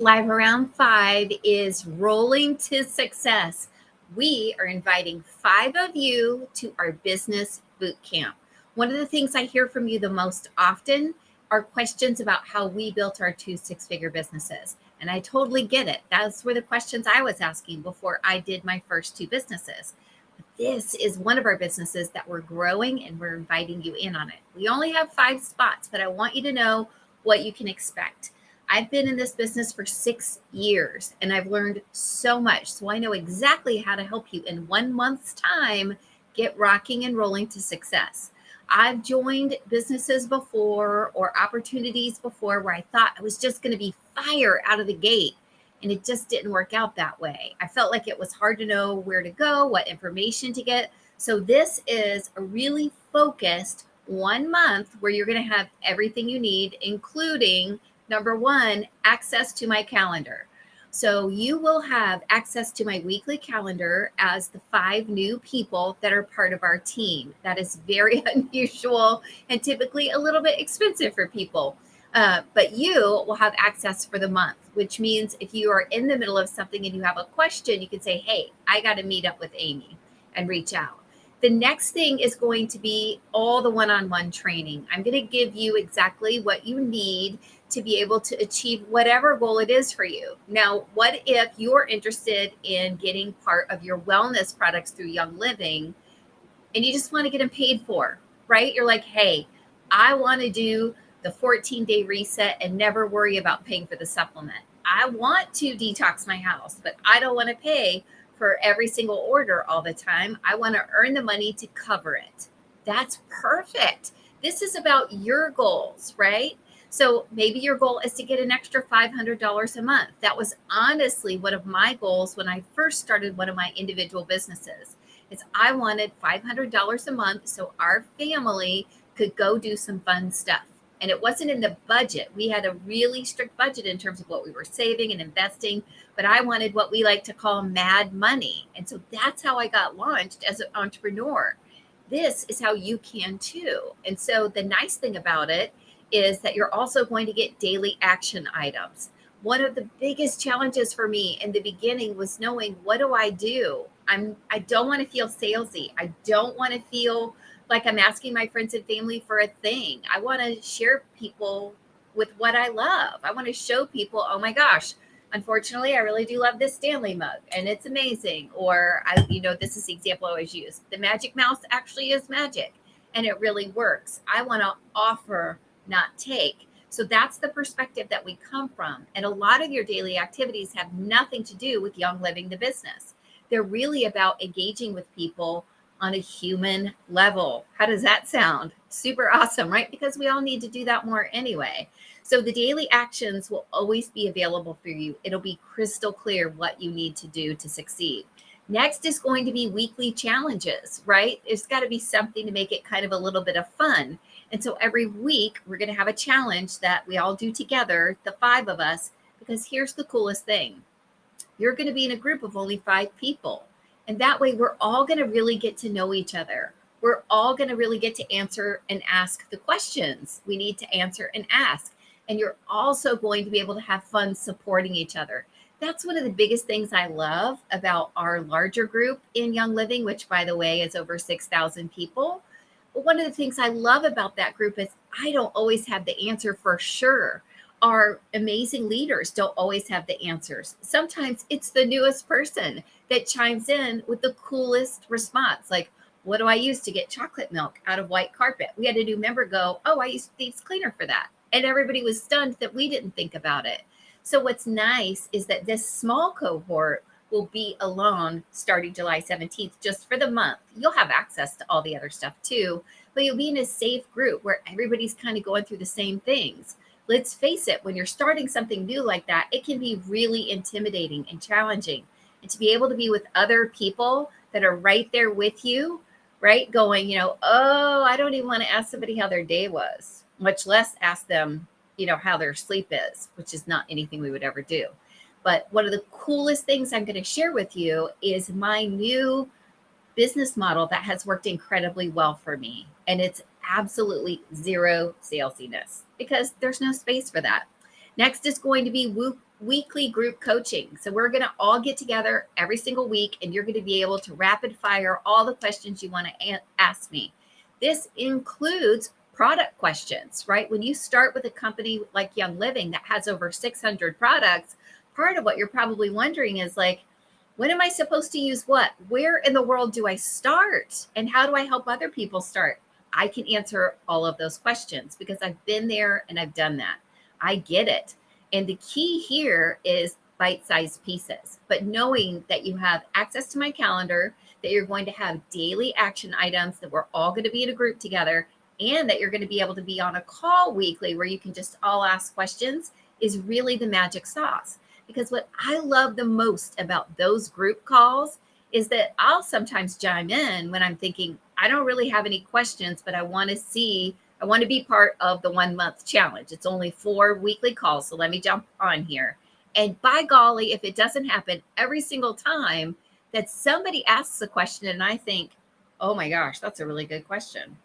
Live Around 5 is rolling to success. We are inviting 5 of you to our business boot camp. One of the things I hear from you the most often are questions about how we built our 2 six-figure businesses. And I totally get it. Those were the questions I was asking before I did my first 2 businesses. This is one of our businesses that we're growing and we're inviting you in on it. We only have 5 spots, but I want you to know what you can expect. I've been in this business for 6 years and I've learned so much. So I know exactly how to help you in 1 month's time get rocking and rolling to success. I've joined businesses before or opportunities before where I thought I was just going to be fire out of the gate. And it just didn't work out that way. I felt like it was hard to know where to go, what information to get. So this is a really focused 1 month where you're going to have everything you need, including number one, access to my calendar. So you will have access to my weekly calendar as the 5 new people that are part of our team. That is very unusual and typically a little bit expensive for people. But you will have access for the month, which means if you are in the middle of something and you have a question, you can say, hey, I got to meet up with Amy and reach out. The next thing is going to be all the one-on-one training. I'm going to give you exactly what you need to be able to achieve whatever goal it is for you. Now, what if you're interested in getting part of your wellness products through Young Living and you just want to get them paid for, right? You're like, hey, I want to do the 14-day reset and never worry about paying for the supplement. I want to detox my house, but I don't want to pay for every single order all the time. I want to earn the money to cover it. That's perfect. This is about your goals, right? So maybe your goal is to get an extra $500 a month. That was honestly one of my goals when I first started one of my individual businesses. Is I wanted $500 a month so our family could go do some fun stuff. And it wasn't in the budget. We had a really strict budget in terms of what we were saving and investing, but I wanted what we like to call mad money. And so that's how I got launched as an entrepreneur. This is how you can too. And so the nice thing about it is that you're also going to get daily action items. One of the biggest challenges for me in the beginning was knowing, what do I do? I don't want to feel salesy. I don't want to feel like I'm asking my friends and family for a thing. I want to share people with what I love. I want to show people, oh my gosh, unfortunately, I really do love this Stanley mug and it's amazing. Or this is the example I always use. The Magic Mouse actually is magic and it really works. I want to offer, not take. So that's the perspective that we come from. And a lot of your daily activities have nothing to do with Young Living the business. They're really about engaging with people on a human level. How does that sound? Super awesome, right? Because we all need to do that more anyway. So the daily actions will always be available for you. It'll be crystal clear what you need to do to succeed. Next is going to be weekly challenges, right? There's got to be something to make it kind of a little bit of fun. And so every week we're going to have a challenge that we all do together, the 5 of us, because here's the coolest thing. You're going to be in a group of only 5 people. And that way we're all going to really get to know each other. We're all going to really get to answer and ask the questions we need to answer and ask. And you're also going to be able to have fun supporting each other. That's one of the biggest things I love about our larger group in Young Living, which, by the way, is over 6,000 people. But one of the things I love about that group is I don't always have the answer for sure. Our amazing leaders don't always have the answers. Sometimes it's the newest person that chimes in with the coolest response. Like, what do I use to get chocolate milk out of white carpet? We had a new member go, oh, I use Thieves Cleaner for that. And everybody was stunned that we didn't think about it. So what's nice is that this small cohort will be alone starting July 17th, just for the month. You'll have access to all the other stuff too, but you'll be in a safe group where everybody's kind of going through the same things. Let's face it, when you're starting something new like that, it can be really intimidating and challenging. And to be able to be with other people that are right there with you, right? Going, oh, I don't even want to ask somebody how their day was, much less ask them, how their sleep is, which is not anything we would ever do. But one of the coolest things I'm going to share with you is my new business model that has worked incredibly well for me. And it's absolutely zero salesiness because there's no space for that. Next is going to be weekly group coaching. So we're going to all get together every single week, and you're going to be able to rapid fire all the questions you want to ask me. This includes product questions, right? When you start with a company like Young Living that has over 600 products, part of what you're probably wondering is like, when am I supposed to use what? Where in the world do I start? And how do I help other people start? I can answer all of those questions because I've been there and I've done that. I get it. And the key here is bite-sized pieces, but knowing that you have access to my calendar, that you're going to have daily action items, that we're all going to be in a group together, and that you're going to be able to be on a call weekly where you can just all ask questions is really the magic sauce. Because what I love the most about those group calls is that I'll sometimes chime in when I'm thinking, I don't really have any questions, but I want to be part of the 1 month challenge. It's only 4 weekly calls. So let me jump on here. And by golly, if it doesn't happen every single time that somebody asks a question and I think, oh my gosh, that's a really good question,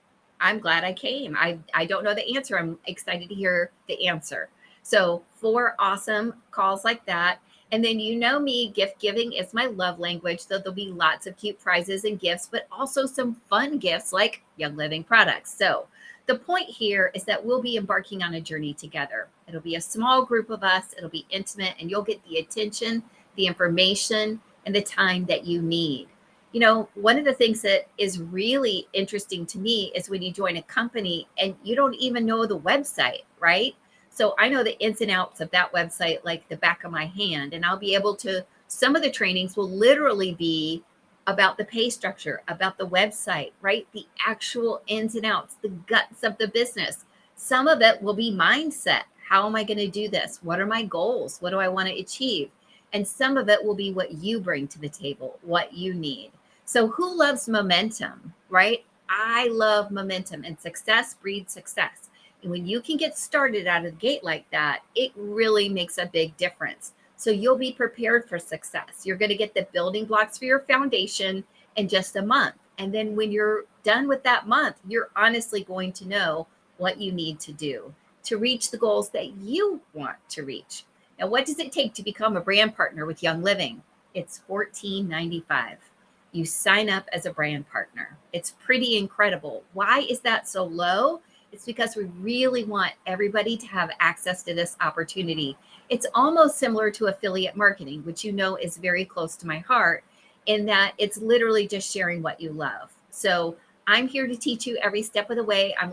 I'm glad I came. I don't know the answer. I'm excited to hear the answer. So 4 awesome calls like that. And then you know me, gift giving is my love language. So there'll be lots of cute prizes and gifts, but also some fun gifts like Young Living products. So the point here is that we'll be embarking on a journey together. It'll be a small group of us. It'll be intimate, and you'll get the attention, the information, and the time that you need. You know, one of the things that is really interesting to me is when you join a company and you don't even know the website, right? So I know the ins and outs of that website like the back of my hand, and I'll be able to, some of the trainings will literally be about the pay structure, about the website, right? The actual ins and outs, the guts of the business. Some of it will be mindset. How am I going to do this? What are my goals? What do I want to achieve? And some of it will be what you bring to the table, what you need. So who loves momentum, right? I love momentum, and success breeds success. And when you can get started out of the gate like that, it really makes a big difference. So you'll be prepared for success. You're going to get the building blocks for your foundation in just a month. And then when you're done with that month, you're honestly going to know what you need to do to reach the goals that you want to reach. Now, what does it take to become a brand partner with Young Living? It's $14.95. You sign up as a brand partner. It's pretty incredible. Why is that so low? It's because we really want everybody to have access to this opportunity. It's almost similar to affiliate marketing, which you know is very close to my heart, in that it's literally just sharing what you love. So I'm here to teach you every step of the way. I'm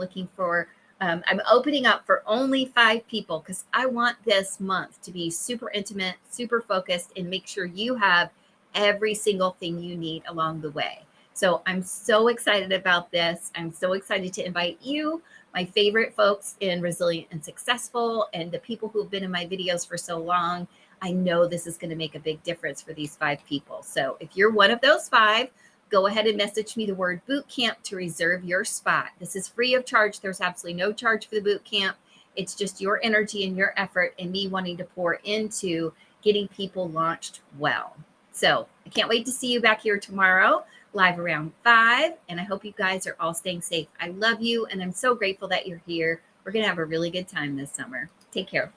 opening up for only 5 people because I want this month to be super intimate, super focused, and make sure you have every single thing you need along the way. So I'm so excited about this. I'm so excited to invite you, my favorite folks in Resilient and Successful, and the people who have been in my videos for so long. I know this is going to make a big difference for these 5 people. So if you're one of those 5, go ahead and message me the word bootcamp to reserve your spot. This is free of charge. There's absolutely no charge for the bootcamp. It's just your energy and your effort and me wanting to pour into getting people launched well. So I can't wait to see you back here tomorrow, live around 5. And I hope you guys are all staying safe. I love you, and I'm so grateful that you're here. We're going to have a really good time this summer. Take care.